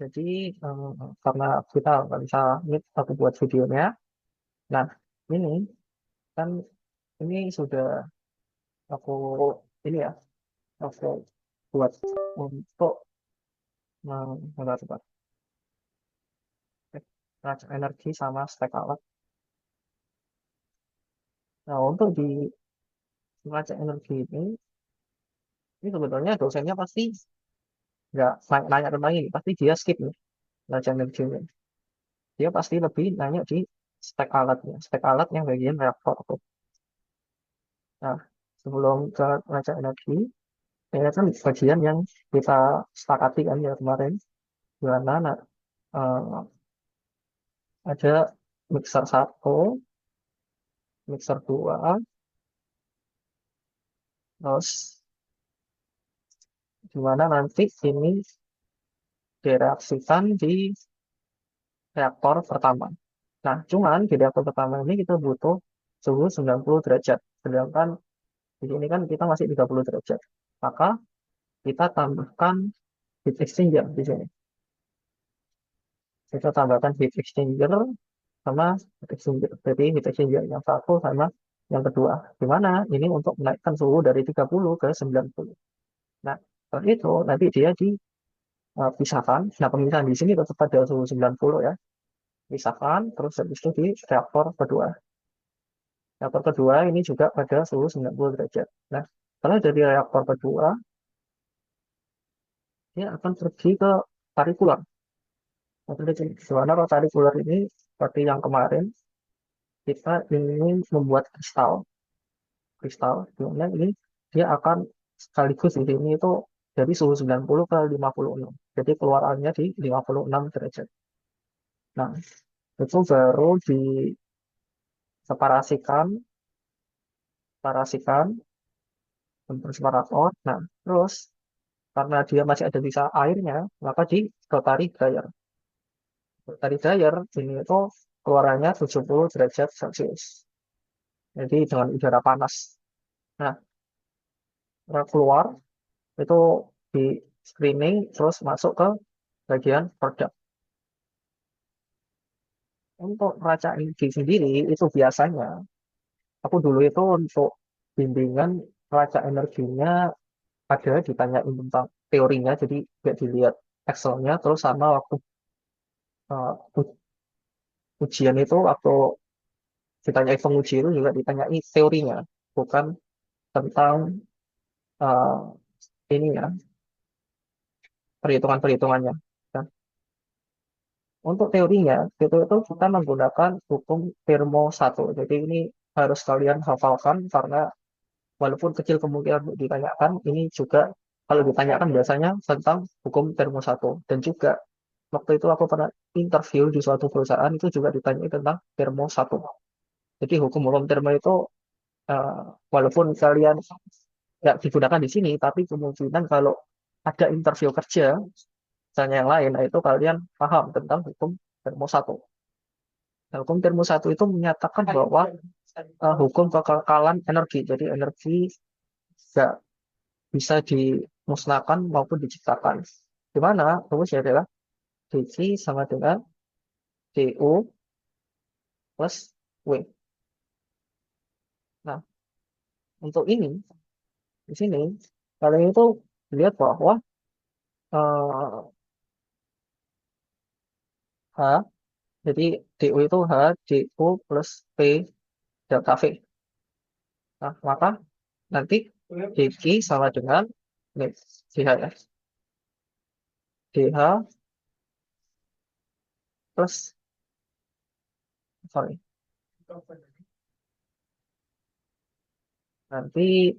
Jadi karena kita nggak bisa meet, aku buat videonya. Nah, ini kan ini sudah aku ini ya, aku buat untuk menentukan energi sama spek alat. Nah, untuk di neraca energi ini sebetulnya dosennya pasti nggak nanya tentang ini, pasti dia skip nih neraca energinya. Dia pasti lebih nanya di spek alatnya, spek alat yang bagian reaktor tuh. Nah, sebelum ke neraca energi, ini kan bagian yang kita sepakati kan ya kemarin, di mana ada mixer satu, mixer dua, terus di mana nanti ini direaksikan di reaktor pertama. Nah, cuman di reaktor pertama ini kita butuh suhu 90 derajat. Sedangkan di sini kan kita masih 30 derajat. Maka kita tambahkan heat exchanger di sini. Kita tambahkan heat exchanger sama heat exchanger. Jadi heat exchanger yang satu sama yang kedua. Di mana ini untuk menaikkan suhu dari 30 ke 90. Nah, setelah itu nanti dia dipisahkan. Nah, pemisahan di sini tetap pada suhu 90 ya. Pisahkan, terus habis itu di reaktor kedua. Reaktor kedua ini juga pada suhu 90 derajat. Nah, setelah dari reaktor kedua, dia akan pergi ke varikular. Di mana kalau varikular ini, seperti yang kemarin, kita ingin membuat kristal. Kristal, di mana ini dia akan sekaligus di sini itu dari suhu 90 ke 56. Jadi keluarannya di 56 derajat. Nah, itu baru diseparasikan, separasikan, separator. Nah, terus karena dia masih ada sisa airnya, maka di rotary dryer. Rotary dryer ini itu keluarannya 70 derajat Celcius. Jadi dengan udara panas. Nah, setelah keluar itu di screening terus masuk ke bagian produk. Untuk neraca energi sendiri itu biasanya aku dulu itu untuk bimbingan neraca energinya ada ditanyain tentang teorinya, jadi nggak dilihat Excelnya, terus sama waktu ujian itu atau ditanyai penguji itu juga ditanyai teorinya, bukan tentang uh, ini ya, perhitungan-perhitungannya. Nah, untuk teorinya, itu kita menggunakan hukum Fermo satu. Jadi ini harus kalian hafalkan karena walaupun kecil kemungkinan untuk ditanyakan, ini juga kalau ditanyakan biasanya tentang hukum Fermo satu. Dan juga waktu itu aku pernah interview di suatu perusahaan itu juga ditanyai tentang Fermo satu. Jadi hukum-hukum termo itu uh, walaupun kalian nggak digunakan di sini, tapi kemungkinan kalau ada interview kerja, misalnya yang lain, nah itu kalian paham tentang hukum termo satu. Nah, hukum termo satu itu menyatakan bahwa hukum kekekalan energi, jadi energi nggak bisa dimusnahkan maupun diciptakan. Di mana rumusnya adalah dq sama dengan du plus w. Nah, untuk ini di sini kalian itu lihat bahwa eh, H, jadi DU itu H, DU plus P delta V. Nah, maka nanti DQ sama dengan ini, DH ya. DH plus, sorry, nanti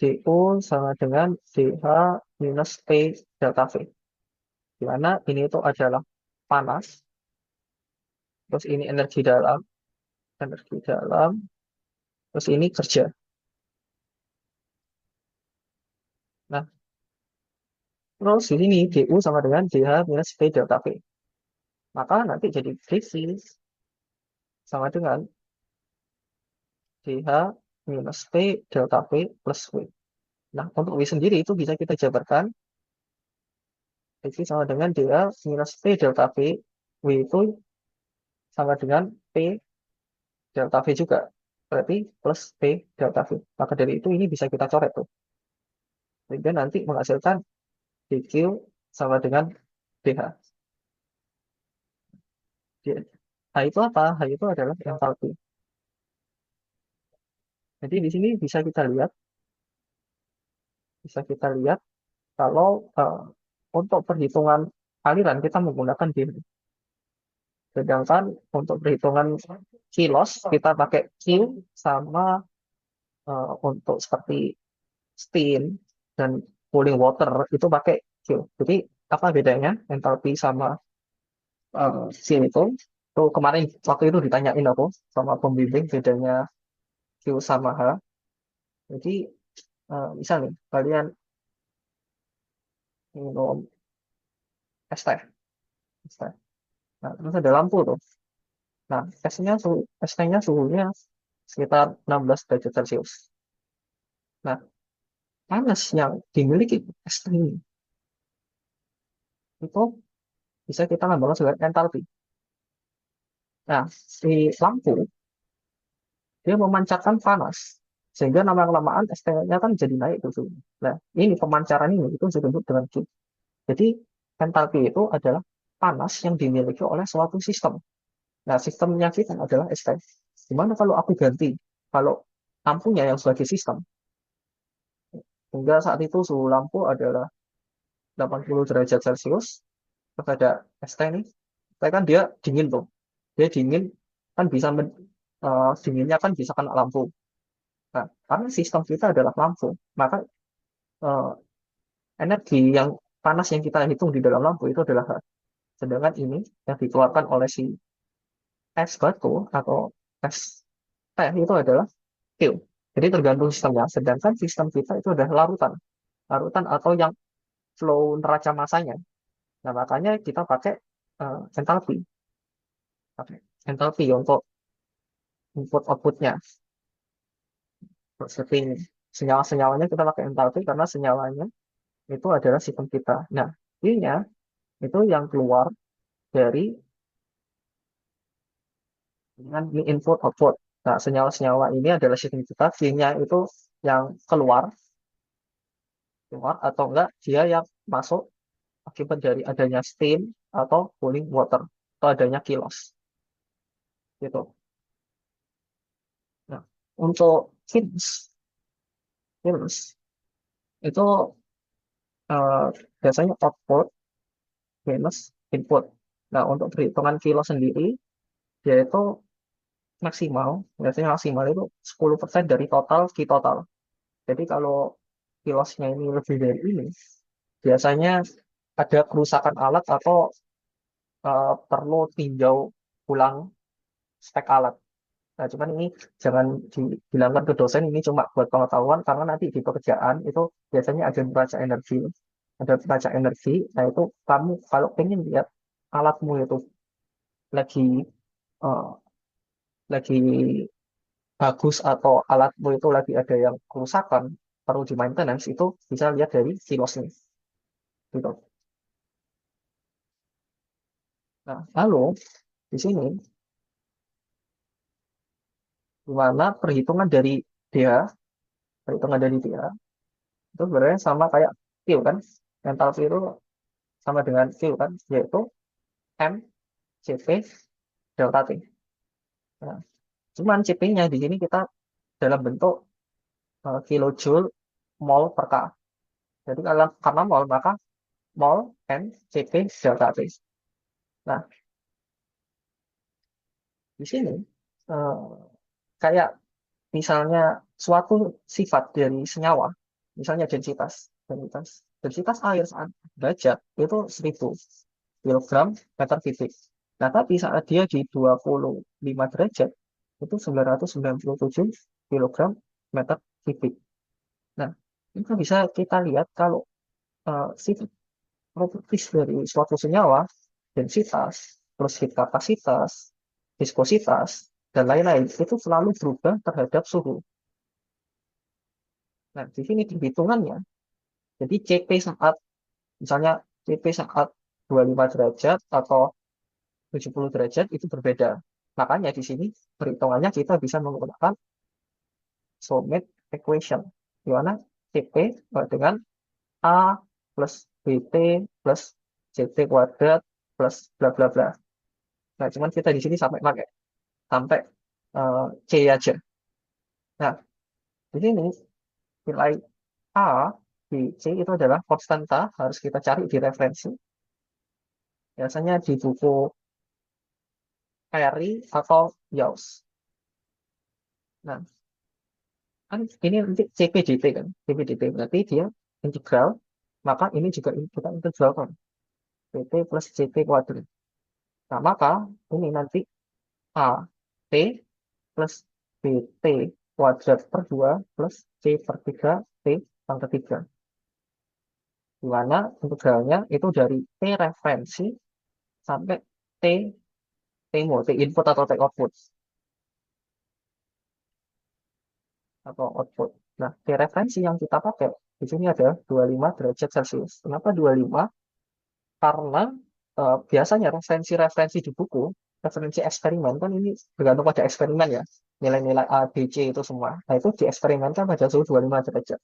DU sama dengan DH minus P delta V. Di mana ini itu adalah panas, terus ini energi dalam, terus ini kerja. Nah, terus di sini DU sama dengan DH minus P delta V. Maka nanti jadi friksi sama dengan DH minus P delta V plus W. Nah, untuk W sendiri itu bisa kita jabarkan Jadi sama dengan dia minus P delta V. W itu sama dengan P delta V juga. Berarti plus P delta V. Maka dari itu ini bisa kita coret tuh. Sehingga nanti menghasilkan dQ sama dengan dH. H itu apa? H itu adalah entalpi. Jadi di sini bisa kita lihat kalau untuk perhitungan aliran kita menggunakan dim. Sedangkan untuk perhitungan kilos kita pakai Q sama untuk seperti steam dan cooling water itu pakai Q. Jadi apa bedanya entalpi sama Q itu? Tuh kemarin waktu itu ditanyain aku sama pembimbing bedanya Q sama H. Jadi misal nih kalian minum es teh, es teh. Nah, terus ada lampu tuh. Nah, es tehnya suhunya sekitar 16 derajat Celcius. Nah, panas yang dimiliki es teh ini itu bisa kita lambangkan sebagai entalpi. Nah, si lampu dia memancarkan panas sehingga lama-lamaan es tehnya kan jadi naik tuh suhunya. Nah, ini pemancaran ini itu disebut dengan Q. Jadi entalpi itu adalah panas yang dimiliki oleh suatu sistem. Nah, sistemnya kita adalah es teh. Gimana kalau aku ganti? Kalau lampunya yang sebagai sistem, hingga saat itu suhu lampu adalah 80 derajat Celcius, terus ada es teh nih, teh kan dia dingin tuh. Dia dingin, kan bisa, dinginnya kan bisa kena lampu. Nah, karena sistem kita adalah lampu, maka eh, energi yang panas yang kita hitung di dalam lampu itu adalah H. Sedangkan ini yang dikeluarkan oleh si es batu atau es teh itu adalah Q. Jadi tergantung sistemnya. Sedangkan sistem kita itu adalah larutan. Larutan atau yang flow neraca masanya. Nah, makanya kita pakai entalpi. Pakai entalpi untuk input outputnya. Seperti ini. Senyawa-senyawanya kita pakai entalpi karena senyawanya itu adalah sistem kita. Nah, I-nya itu yang keluar dari dengan input output. Nah, senyawa-senyawa ini adalah sistem kita. I-nya itu yang keluar atau enggak dia yang masuk akibat dari adanya steam atau cooling water atau adanya kilos gitu. Nah, untuk kilos itu eh, biasanya output minus input. Nah, untuk perhitungan kilo sendiri dia itu maksimal, biasanya maksimal itu 10% dari total ki total. Jadi kalau kilosnya ini lebih dari ini, biasanya ada kerusakan alat atau perlu tinjau ulang spek alat. Nah, cuman ini jangan dibilangkan ke dosen, ini cuma buat pengetahuan, karena nanti di pekerjaan itu biasanya ada neraca energi. Ada neraca energi, nah itu kamu kalau pengen lihat alatmu itu lagi eh, lagi bagus atau alatmu itu lagi ada yang kerusakan, perlu di maintenance, itu bisa lihat dari kilosnya. Gitu. Nah, lalu di sini, gimana perhitungan dari dia itu sebenarnya sama kayak Q kan. Mental Q itu sama dengan Q kan, yaitu M CP delta T. Nah, cuman CP-nya di sini kita dalam bentuk kilojoule mol per K. Jadi kalau karena mol maka mol M CP delta T. Nah, di sini eh, kayak misalnya suatu sifat dari senyawa, misalnya densitas, densitas air saat derajat itu 1000 kilogram meter kubik. Nah, tapi saat dia di 25 derajat itu 997 kilogram meter kubik. Nah, itu bisa kita lihat kalau sifat propertis dari suatu senyawa, densitas, plus heat kapasitas, viskositas, dan lain-lain itu selalu berubah terhadap suhu. Nah, di sini perhitungannya, jadi CP saat misalnya CP saat 25 derajat atau 70 derajat itu berbeda. Makanya di sini perhitungannya kita bisa menggunakan Soulmate equation, di mana CP dengan A plus BT plus CT kuadrat plus bla bla bla. Nah, cuman kita di sini sampai C aja. Nah, di sini nilai A di C itu adalah konstanta, harus kita cari di referensi. Biasanya di buku Perry atau Gauss. Nah, kan ini nanti CPDT kan, CPDT berarti dia integral, maka ini juga kita integral kan, PT plus CT kuadrat. Nah, maka ini nanti A T plus BT kuadrat per 2 plus C per 3 T pangkat 3. Di mana integralnya itu dari T referensi sampai T T input atau T output atau output. Nah, T referensi yang kita pakai di sini ada 25 derajat Celcius. Kenapa 25? Karena biasanya referensi-referensi di buku, referensi eksperimen kan ini bergantung pada eksperimen ya. Nilai-nilai A, B, C itu semua. Nah, itu dieksperimenkan pada suhu 25 derajat.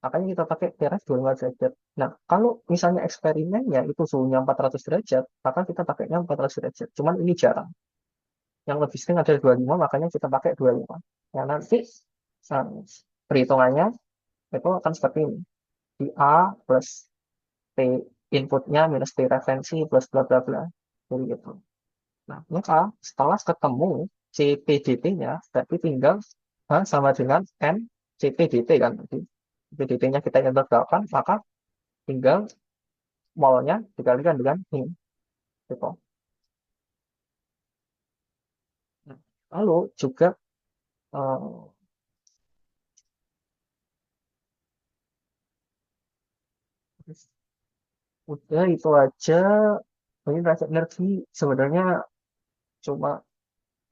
Makanya kita pakai TRF 25 derajat. Nah, kalau misalnya eksperimennya itu suhunya 400 derajat, maka kita pakainya 400 derajat. Cuman ini jarang. Yang lebih sering adalah 25, makanya kita pakai 25. Nah, nanti eh, perhitungannya itu akan seperti ini. Di A plus T inputnya minus T referensi plus bla bla bla. Jadi gitu. Nah, maka setelah ketemu CPDT-nya, berarti tinggal sama dengan N CPDT kan. Jadi CPDT-nya kita integralkan, maka tinggal molnya dikalikan dengan ini. Gitu. Nah, lalu juga uh, udah itu aja. Ini rasa energi sebenarnya cuma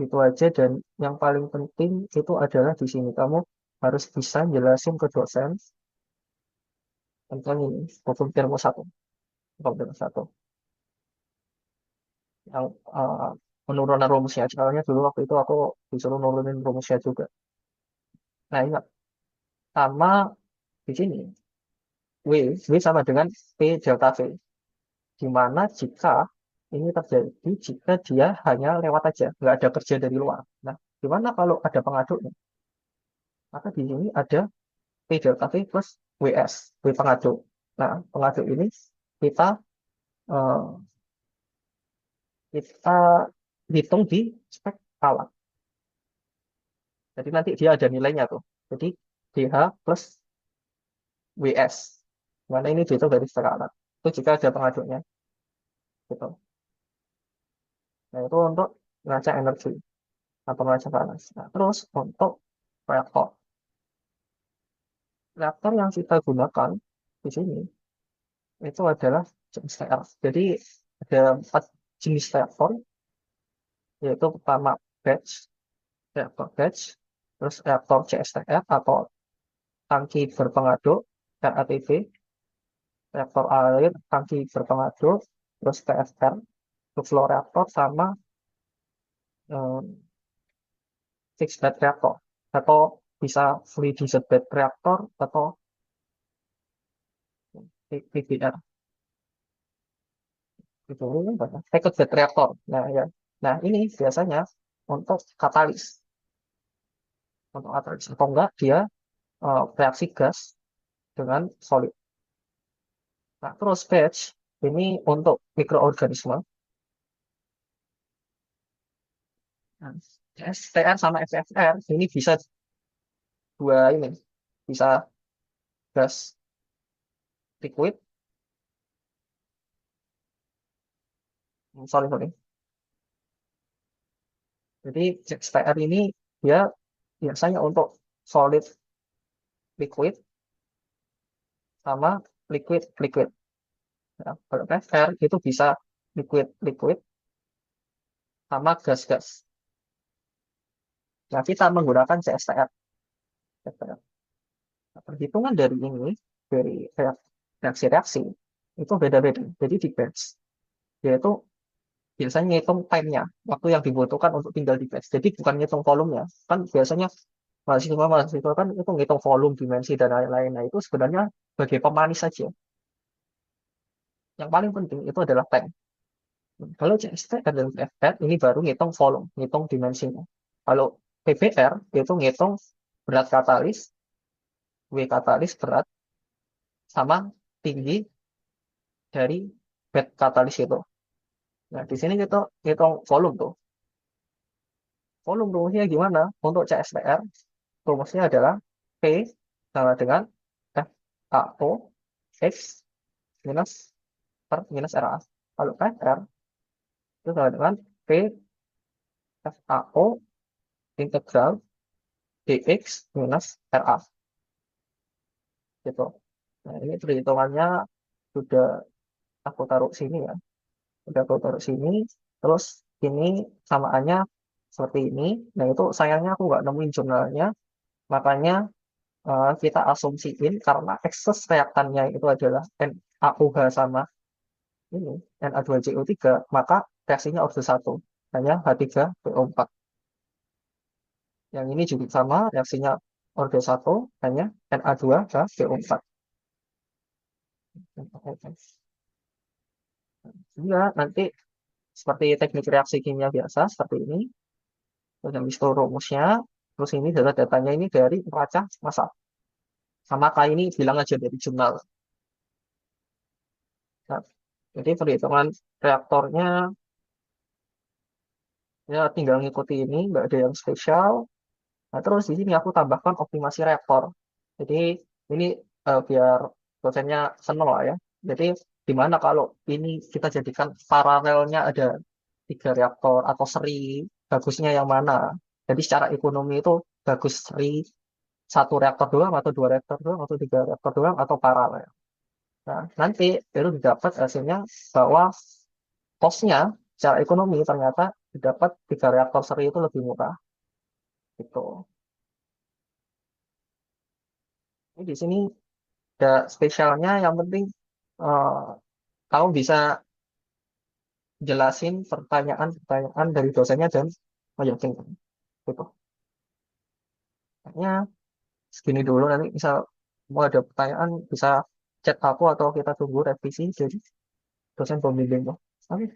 itu aja, dan yang paling penting itu adalah di sini kamu harus bisa jelasin ke dosen tentang ini hukum termo satu yang penurunan rumusnya. Soalnya dulu waktu itu aku disuruh nurunin rumusnya juga. Nah, ingat sama di sini W sama dengan P delta V. Di mana jika ini terjadi jika dia hanya lewat aja, nggak ada kerja dari luar. Nah, gimana kalau ada pengaduknya? Maka di sini ada P delta V plus WS, W pengaduk. Nah, pengaduk ini kita eh, kita hitung di spek alat. Jadi nanti dia ada nilainya tuh. Jadi DH plus WS. Mana ini dihitung dari spek alat. Itu jika ada pengaduknya. Gitu. Nah, itu untuk neraca energi atau neraca panas. Nah, terus untuk reaktor. Reaktor yang kita gunakan di sini itu adalah jenis TR. Jadi ada 4 jenis reaktor, yaitu pertama reaktor batch, terus reaktor CSTR atau tangki berpengaduk, RATP, reaktor air, tangki berpengaduk, terus TFR, untuk flow reaktor sama eh, fixed bed reaktor, atau bisa fluidized bed reaktor atau PBR. Itu apa ya? Packed bed reaktor. Nah, ya. Nah, ini biasanya untuk katalis. Untuk katalis. Atau enggak, dia reaksi gas dengan solid. Nah, terus batch ini untuk mikroorganisme. Nah, STR sama FFR ini bisa dua ini. Bisa gas liquid. Sorry, sorry. Jadi STR ini dia biasanya untuk solid liquid sama liquid liquid. Nah, kalau FR itu bisa liquid liquid sama gas-gas. Nah, kita menggunakan CSTR. Nah, perhitungan dari ini, dari reaksi-reaksi, itu beda-beda. Jadi di batch dia itu biasanya ngitung time-nya, waktu yang dibutuhkan untuk tinggal di batch. Jadi bukan ngitung volumenya. Kan biasanya mahasiswa kan itu ngitung volume, dimensi dan lain-lain. Nah, itu sebenarnya sebagai pemanis saja. Yang paling penting itu adalah time. Kalau CSTR dan PFR ini baru ngitung volume, ngitung dimensinya. Kalau PBR itu ngitung berat katalis, W katalis berat, sama tinggi dari bed katalis itu. Nah, di sini kita ngitung volume tuh. Volume rumusnya gimana? Untuk CSTR, rumusnya adalah P sama dengan FAO X minus per minus RA. Kalau PFR itu sama dengan P FAO integral dx minus RA gitu. Nah, ini perhitungannya sudah aku taruh sini ya. Udah aku taruh sini. Terus ini samaannya seperti ini. Nah, itu sayangnya aku nggak nemuin jurnalnya. Makanya kita asumsiin karena ekses reaktannya itu adalah NaOH sama ini Na2CO3, maka reaksinya orde 1. Hanya H3PO4. Yang ini juga sama, reaksinya orde 1, hanya Na2HPO4. Iya, nanti seperti teknik reaksi kimia biasa, seperti ini. Terus habis itu rumusnya, terus ini data-datanya ini dari neraca massa. Sama kayak ini bilang aja dari jurnal. Nah, jadi perhitungan reaktornya ya tinggal ngikuti ini, nggak ada yang spesial. Nah, terus di sini aku tambahkan optimasi reaktor. Jadi ini biar dosennya seneng lah ya. Jadi di mana kalau ini kita jadikan paralelnya ada 3 reaktor atau seri, bagusnya yang mana? Jadi secara ekonomi itu bagus seri 1 reaktor doang atau 2 reaktor doang atau 3 reaktor doang atau paralel. Nah, nanti baru didapat hasilnya bahwa cost-nya secara ekonomi ternyata didapat 3 reaktor seri itu lebih murah gitu. Ini di sini ada spesialnya yang penting eh, kamu bisa jelasin pertanyaan-pertanyaan dari dosennya dan meyakinkan gitu. Kayaknya segini dulu nanti misal mau ada pertanyaan bisa chat aku atau kita tunggu revisi dari dosen pembimbing. Oke.